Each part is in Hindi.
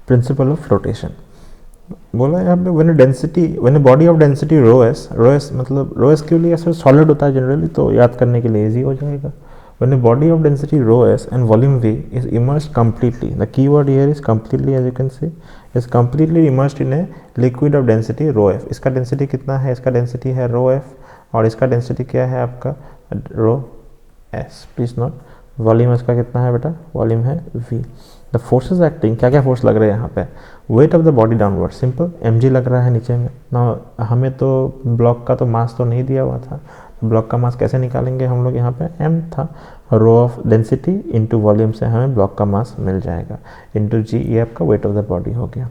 प्रिंसिपल ऑफ फ्लोटेशन बोला यहाँ पे when body of density rho S मतलब रो एस के लिए ऐसे सॉलिड होता है जनरली, तो याद करने के लिए इजी हो जाएगा. When a body of density rho s and volume v is immersed completely, the key word here is completely, as you can see, is completely immersed in a liquid of density rho f. इसका डेंसिटी कितना है, इसका डेंसिटी है रो f और इसका डेंसिटी क्या है आपका रो s. प्लीज नोट वॉल्यूम इसका कितना है बेटा, वॉल्यूम है v. द फोर्सेज एक्टिंग, क्या क्या फोर्स लग रहे हैं यहाँ पे, weight of the body downward, simple mg लग रहा है नीचे में ना. हमें तो ब्लॉक का तो मास तो नहीं दिया हुआ था, ब्लॉक का मास कैसे निकालेंगे हम लोग, यहाँ पे m था, rho of density into volume से हमें ब्लॉक का मास मिल जाएगा इनटू g, ये आपका वेट ऑफ द बॉडी हो गया.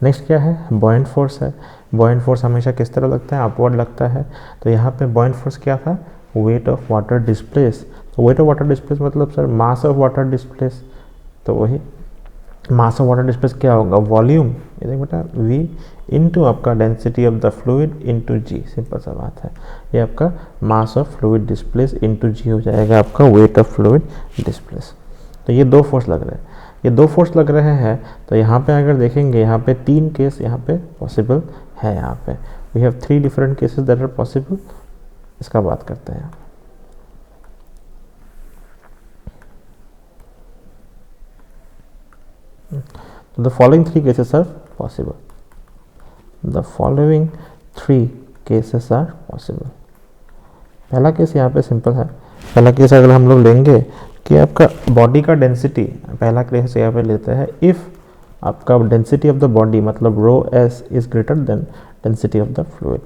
नेक्स्ट क्या है, बॉयंट फोर्स है. बॉयंट फोर्स हमेशा किस तरह लगता है, अपवर्ड लगता है. तो यहाँ पे बॉयंट फोर्स क्या था, वेट ऑफ वाटर डिस्प्लेस. तो वेट ऑफ वाटर डिस्प्लेस मतलब sir mass of water displace, तो वही मास ऑफ वाटर डिस्प्लेस क्या होगा, वॉल्यूम, ये देख बेटा v इनटू आपका density of the fluid into g. Simple सा बात है, ये आपका mass of fluid displace into g हो जाएगा आपका वेट ऑफ फ्लूइड डिस्प्लेस. तो ये दो फोर्स लग रहे हैं, ये दो फोर्स लग रहे हैं. तो यहाँ पे अगर देखेंगे, यहाँ पे तीन केस यहाँ पे पॉसिबल है. यहाँ पे we have 3 different cases that are possible. इसका बात करते हैं. The following 3 cases are possible. The following 3 cases are possible. पहला केस यहाँ पे सिंपल है. पहला केस अगर हम लोग लेंगे कि आपका बॉडी का डेंसिटी, पहला केस यहाँ पे लेते हैं, इफ़ आपका डेंसिटी ऑफ द बॉडी मतलब rho S is greater than density of the fluid.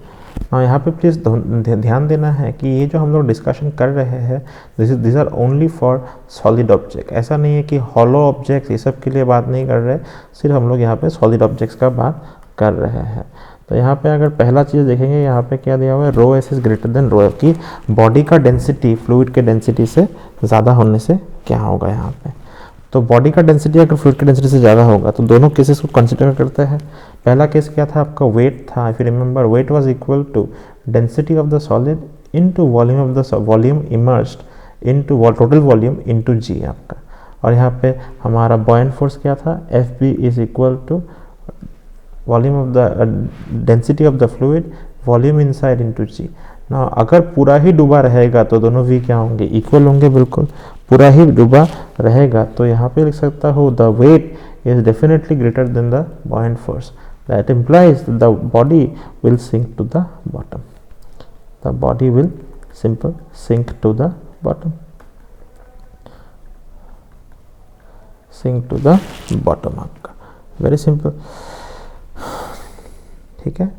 हाँ, यहाँ पे प्लीज़ ध्यान देना है कि ये जो हम लोग डिस्कशन कर रहे हैं, this are only for solid object. ऐसा नहीं है कि हॉलो ऑब्जेक्ट्स ये सब के लिए बात नहीं कर रहे, सिर्फ हम लोग यहाँ पे सॉलिड ऑब्जेक्ट्स का बात कर रहे हैं. तो यहाँ पे अगर पहला चीज़ देखेंगे, यहाँ पे क्या दिया हुआ है, rho S is greater than rho F, की बॉडी का डेंसिटी फ्लूइड के डेंसिटी से ज़्यादा होने से क्या होगा यहाँ पे. तो बॉडी का डेंसिटी अगर फ्लूइड की डेंसिटी से ज़्यादा होगा तो दोनों केसेस को कंसिडर करते हैं. पहला केस क्या था आपका, वेट था. If you remember, weight was equal to density of the solid into volume of the volume immersed into total volume into G आपका. और यहाँ पे हमारा बॉयंट फोर्स क्या था, F B is equal to volume of the density of the fluid volume inside into G. ना अगर पूरा ही डूबा रहेगा तो दोनों वी क्या होंगे, इक्वल होंगे. बिल्कुल पूरा ही डूबा रहेगा तो यहाँ पे लिख सकता हूँ the weight is definitely greater than the buoyant force. That implies that the body will sink to the bottom. The body will sink to the bottom. Sink to the bottom आपका. Very simple. ठीक है,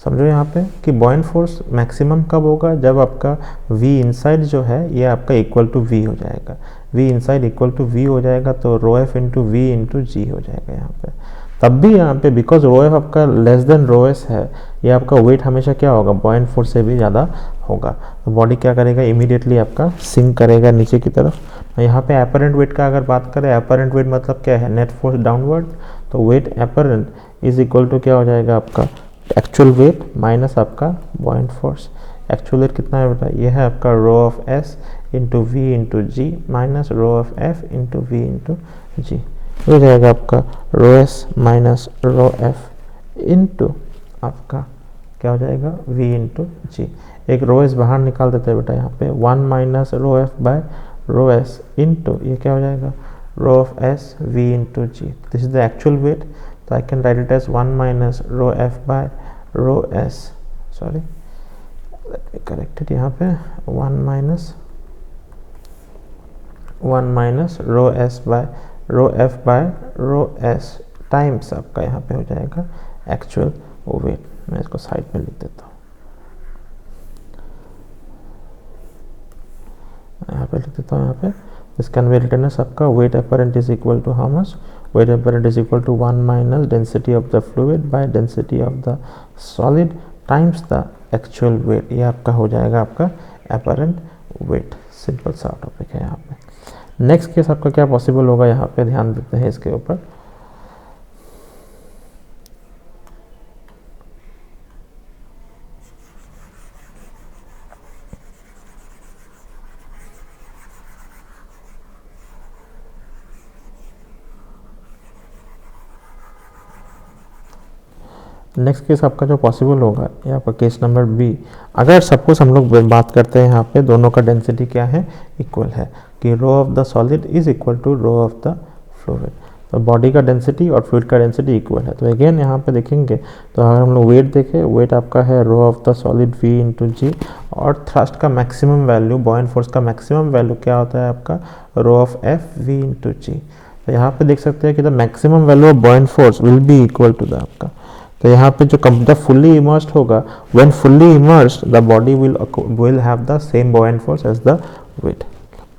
समझो यहाँ पे कि बॉयंट फोर्स मैक्सिमम कब होगा, जब आपका v इनसाइड जो है ये आपका इक्वल टू v हो जाएगा. v inside equal to v हो जाएगा तो rho F into V into G हो जाएगा यहाँ पे. तब भी यहाँ पे बिकॉज रो एफ आपका लेस देन रो एस है, ये आपका वेट हमेशा क्या होगा, बॉयंट फोर्स से भी ज़्यादा होगा. तो बॉडी क्या करेगा, इमीडिएटली आपका सिंक करेगा नीचे की तरफ. यहाँ पे अपरेंट वेट का अगर बात करें, अपरेंट वेट मतलब क्या है, नेट फोर्स डाउनवर्ड. तो weight apparent is equal to क्या हो जाएगा आपका एक्चुअल वेट माइनस आपका बॉयंट फोर्स. एक्चुअल वेट कितना है बेटा, ये है आपका rho of S into V into G minus rho of F into V into G. हो जाएगा आपका rho S minus rho F into आपका क्या हो जाएगा वी इंटू जी. एक रो एस बाहर निकाल देते हैं बेटा, यहाँ पे 1 minus rho F by rho S into ये क्या हो जाएगा rho of S V into G. This is the actual weight. So I can write it as 1 minus rho f by rho s. Sorry, let me correct it. यहाँ पे 1 minus rho s by rho f by rho s times आपका यहाँ पे हो जाएगा एक्चुअल वेट. मैं इसको साइड में लिख देता हूँ, यहाँ पे लिख देता हूँ. यहाँ पे this can be written as आपका weight apparent is equal to how much, weight apparent is equal to 1 minus density of the fluid by density of the solid times the actual weight. ये आपका हो जाएगा आपका apparent weight. सिंपल सा टॉपिक है यहाँ पे. नेक्स्ट केस आपका क्या पॉसिबल होगा, यहाँ पे ध्यान देते हैं इसके ऊपर. नेक्स्ट केस आपका जो पॉसिबल होगा ये आपका केस नंबर बी। अगर सपोज हम लोग बात करते हैं यहाँ पे दोनों का डेंसिटी क्या है, इक्वल है, कि rho of the solid is equal to rho of the fluid, तो बॉडी का डेंसिटी और फ्लूइड का डेंसिटी इक्वल है। तो अगेन यहाँ पे देखेंगे तो अगर हम लोग वेट देखें, वेट आपका है rho of the solid v into G, और थ्रस्ट का मैक्सिमम वैल्यू, बॉयंट फोर्स का मैक्सिमम वैल्यू क्या होता है आपका, rho of F v into G. तो यहाँ पे देख सकते हैं कि the maximum value of buoyant force will be equal to the आपका, तो यहाँ पे जो जब फुल्ली इमर्स्ड होगा, when fully immersed the body will have the same buoyant force as the weight.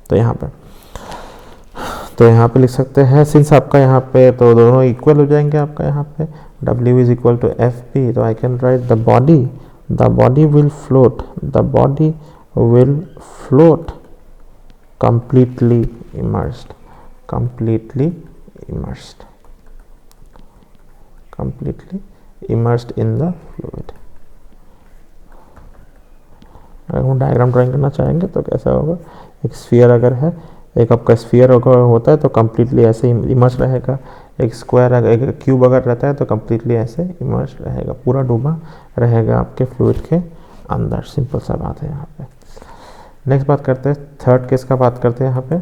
तो यहाँ पे लिख सकते हैं सिंस आपका यहाँ पे तो दोनों इक्वल हो जाएंगे आपका, यहाँ पे W is equal to F P, तो I can write the body will float, completely immersed in the fluid। अगर हम डायग्राम ड्राइंग करना चाहेंगे तो कैसा होगा, एक स्फीयर अगर है, एक आपका स्फीयर अगर होता है तो कम्प्लीटली ऐसे इमर्स रहेगा, एक स्क्वायर अगर, एक क्यूब अगर रहता है तो कम्प्लीटली ऐसे इमर्स रहेगा, पूरा डूबा रहेगा आपके फ्लूइड के अंदर। सिंपल सा बात है यहाँ पे। नेक्स्ट बात करते हैं, थर्ड केस का बात करते हैं यहाँ पे।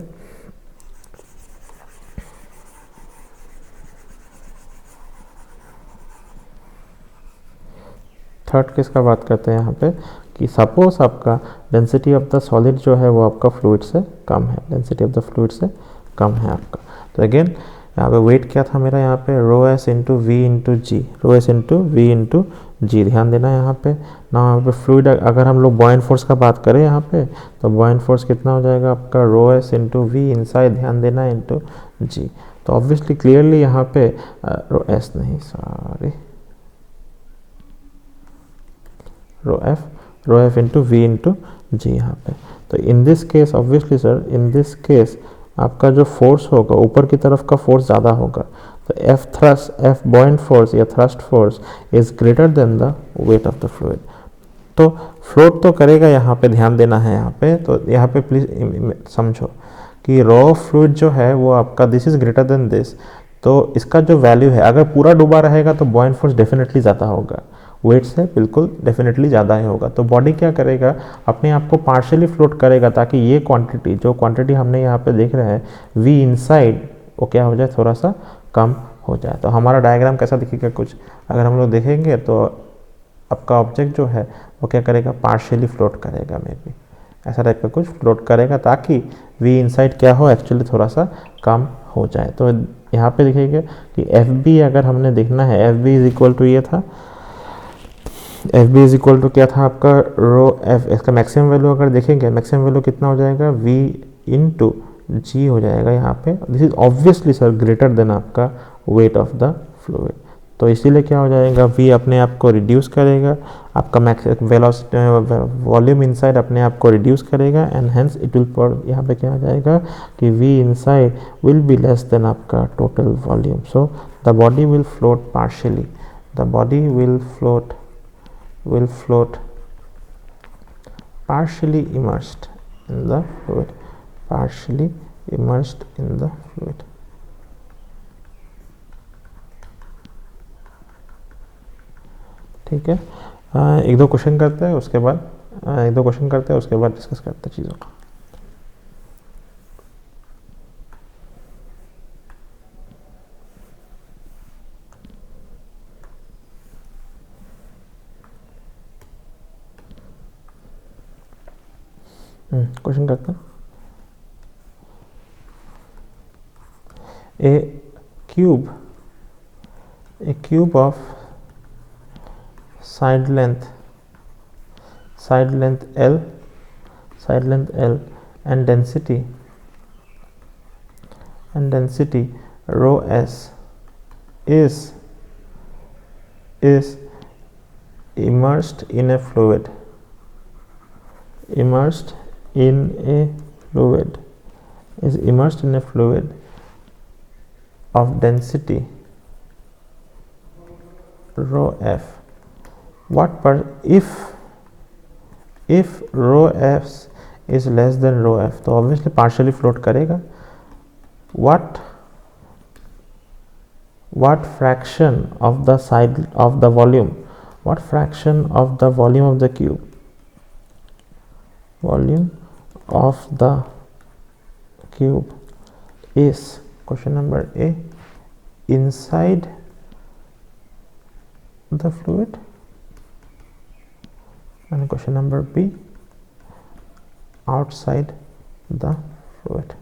थर्ड केस का बात करते हैं यहाँ पे कि सपोज आपका डेंसिटी ऑफ द सॉलिड जो है वो आपका फ्लूइड से कम है, डेंसिटी ऑफ द फ्लूइड से कम है आपका। तो अगेन यहाँ पे वेट क्या था मेरा, यहाँ पे rho S into V into G, rho S into V into G, ध्यान देना यहाँ पे ना। यहाँ पे फ्लूइड अगर हम लोग बॉयंट फोर्स का बात करें यहाँ पे, तो बॉयंट फोर्स कितना हो जाएगा आपका, rho S into V inside, ध्यान देना, इंटू जी। तो ऑब्वियसली क्लियरली यहाँ पे रो एस नहीं, sorry, rho F into V into G यहाँ पे। तो in this case obviously sir, in this case आपका जो फोर्स होगा ऊपर की तरफ का फोर्स ज़्यादा होगा, तो एफ बॉयंट फोर्स या thrust force is greater then the weight of the fluid. तो फ्लोट तो करेगा यहाँ पे, ध्यान देना है यहाँ पे। तो यहाँ पे प्लीज समझो कि रॉ फ्लूइड जो है वो आपका this is greater then this, तो इसका जो वैल्यू है, अगर पूरा डूबा रहेगा तो बॉयंट फोर्स डेफिनेटली ज़्यादा होगा, वेट से बिल्कुल डेफिनेटली ज़्यादा ही होगा। तो बॉडी क्या करेगा, अपने आप को पार्शियली फ्लोट करेगा ताकि ये क्वांटिटी, जो क्वांटिटी हमने यहाँ पे देख रहे हैं वी इनसाइड, वो क्या हो जाए, थोड़ा सा कम हो जाए। तो हमारा डायग्राम कैसा दिखेगा, कुछ अगर हम लोग देखेंगे तो आपका ऑब्जेक्ट जो है वो क्या करेगा, पार्शियली फ्लोट करेगा, मे बी ऐसा टाइप का कुछ फ्लोट करेगा ताकि वी इनसाइड क्या हो, एक्चुअली थोड़ा सा कम हो जाए। तो यहाँ पे देखिएगा कि एफ बी अगर हमने देखना है, F B is equal to ये था, F B is equal to क्या था आपका, रो एफ, इसका मैक्सिमम वैल्यू अगर देखेंगे, मैक्सिमम वैल्यू कितना हो जाएगा, वी इंटू जी हो जाएगा यहाँ पे। This is obviously sir greater than आपका वेट ऑफ द फ्लूइड, तो इसीलिए क्या हो जाएगा, वी अपने आप को रिड्यूस करेगा, आपका वॉल्यूम इनसाइड अपने आप को रिड्यूस करेगा, एंड हेंस इट विल, यहाँ पे क्या हो जाएगा कि V inside will be less than आपका total volume. So the body will float partially, the body will float partially immersed in the fluid, partially immersed in the fluid। ठीक है, एक दो क्वेश्चन करते हैं उसके बाद डिस्कस करते हैं चीज़ों को। क्वेश्चन करते हैं, a cube of side length L and density rho s is immersed in a fluid, of density rho f। What if rho f is less than rho f, तो obviously partially float करेगा। what fraction of the side of the volume, what fraction of the volume of the cube, volume of the cube is, question number A, inside the fluid, and question number B, outside the fluid.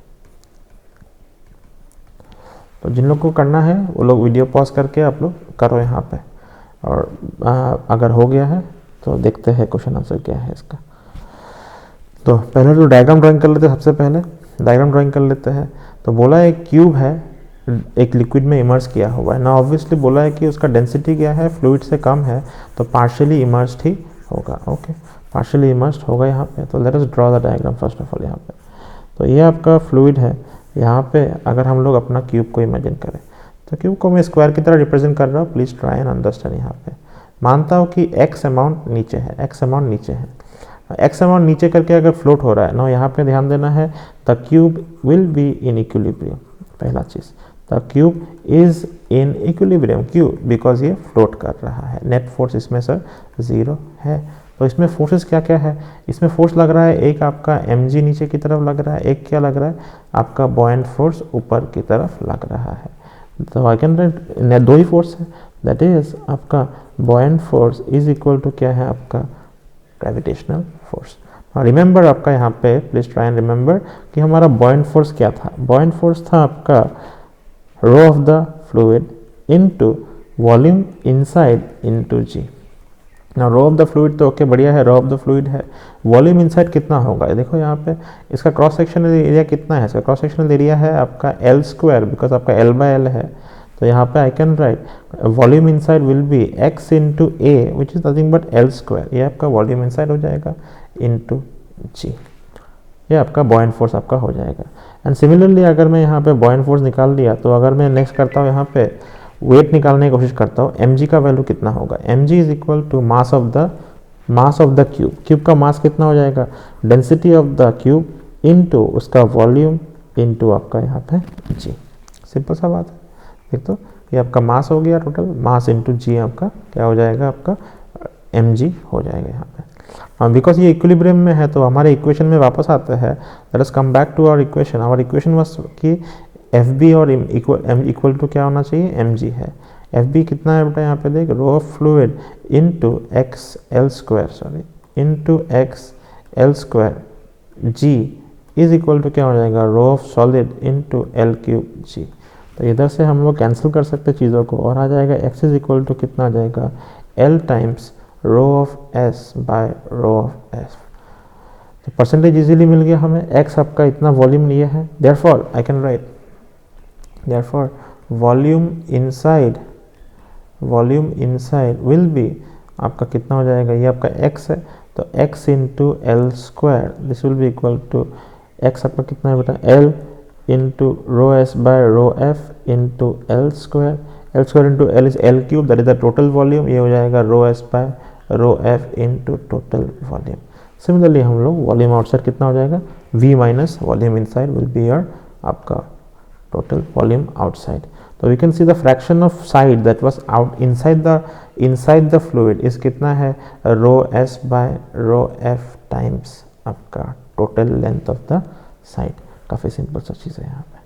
तो जिन लोग को करना है वो लोग वीडियो पॉज करके आप लोग करो यहाँ पे, और अगर हो गया है तो देखते हैं क्वेश्चन आंसर क्या है इसका। तो पहले तो डायग्राम ड्राइंग कर लेते हैं, सबसे पहले डायग्राम ड्राइंग कर लेते हैं। तो बोला है क्यूब है, एक लिक्विड में इमर्स किया हुआ है ना, ऑब्वियसली बोला है कि उसका डेंसिटी क्या है, फ्लूइड से कम है, तो पार्शियली इमर्स्ड ही होगा। ओके, पार्शियली इमर्स्ड होगा यहाँ पे। तो let us draw the diagram first of all यहाँ पे। तो ये आपका फ्लूइड है, यहाँ पे अगर हम लोग अपना क्यूब को इमेजिन करें, तो क्यूब को मैं स्क्वायर की तरह रिप्रेजेंट कर रहा हूँ, प्लीज ट्राई एंड अंडरस्टैंड। यहाँ पे मानता हूँ कि एक्स अमाउंट नीचे है, एक्स अमाउंट नीचे है, एक्स अमाउंट नीचे करके अगर फ्लोट हो रहा है ना, यहाँ पे ध्यान देना है, the cube will be in equilibrium. पहला चीज़, the cube is in equilibrium, क्यों? बिकॉज ये फ्लोट कर रहा है। नेट फोर्स इसमें सर 0 है। तो इसमें फोर्सेस क्या क्या है, इसमें फोर्स लग रहा है, एक आपका mg नीचे की तरफ लग रहा है, एक क्या लग रहा है, आपका बॉयंट फोर्स ऊपर की तरफ लग रहा है। तो आई कैन राइट दो ही फोर्स है, दैट इज आपका buoyant force is equal to क्या है, आपका ग्रेविटेशनल फोर्स। रिमेंबर आपका यहाँ पे प्लीज ट्राई एंड रिमेंबर कि हमारा बॉयंट फोर्स क्या था, बॉयंट फोर्स था आपका rho of the fluid into volume inside into G. ना रो ऑफ द फ्लूइड तो ओके बढ़िया है, रो ऑफ द फ्लूइड है, वॉल्यूम इनसाइड कितना होगा, देखो यहाँ पे इसका क्रॉस सेक्शनल एरिया कितना है, इसका क्रॉस सेक्शनल एरिया है आपका L स्क्वायर, बिकॉज आपका L/L है। तो यहाँ पे आई can right volume inside will B x into A which is nothing but L square, ये आपका वॉल्यूम इनसाइड हो जाएगा इंटू जी, ये आपका बॉयंट फोर्स आपका हो जाएगा। एंड सिमिलरली अगर मैं यहाँ पे बॉयंट फोर्स निकाल दिया, तो अगर मैं नेक्स्ट करता हूँ यहाँ पे वेट निकालने की कोशिश करता हूँ, mg का वैल्यू कितना होगा, mg is equal to mass of the cube, cube का मास कितना हो जाएगा, density of the cube into उसका वॉल्यूम इनटू आपका यहाँ पे g। सिंपल सा बात है, देख तो ये आपका मास हो गया, टोटल मास इनटू g आपका क्या हो जाएगा, आपका mg हो जाएगा यहाँ पे। बिकॉज ये इक्विलिब्रियम में है, तो हमारे इक्वेशन में वापस आते हैं, let us come back to our equation. Our equation was कि एफ बी और इक्वल टू क्या होना चाहिए, एम जी है। एफ बी कितना है बेटा, यहाँ पे देख, rho of fluid into X L square, sorry into X L square G is equal to क्या हो जाएगा, rho of solid into L cube G. तो इधर से हम लोग कैंसिल कर सकते हैं चीज़ों को, और आ जाएगा एक्स इज इक्वल टू कितना आ जाएगा, L times rho of S by rho of S. तो परसेंटेज इजीली मिल गया हमें, एक्स आपका इतना वॉल्यूम लिया है, therefore I can write therefore volume inside will be आपका कितना हो जाएगा, ये आपका x है, तो x into L square this will be equal to x आपका कितना है बेटा, l into rho S by rho F into L square into L is L cube, that is the total volume, ये हो जाएगा rho S by rho F into total volume. Similarly हम लोग वॉल्यूम आउटसाइड कितना हो जाएगा, v minus volume inside will be your आपका total volume outside. So we can see the fraction of side that was out inside the fluid is कितना है, rho s by rho f times आपका total length of the side। काफ़ी सिंपल सा चीज़ है यहाँ पे।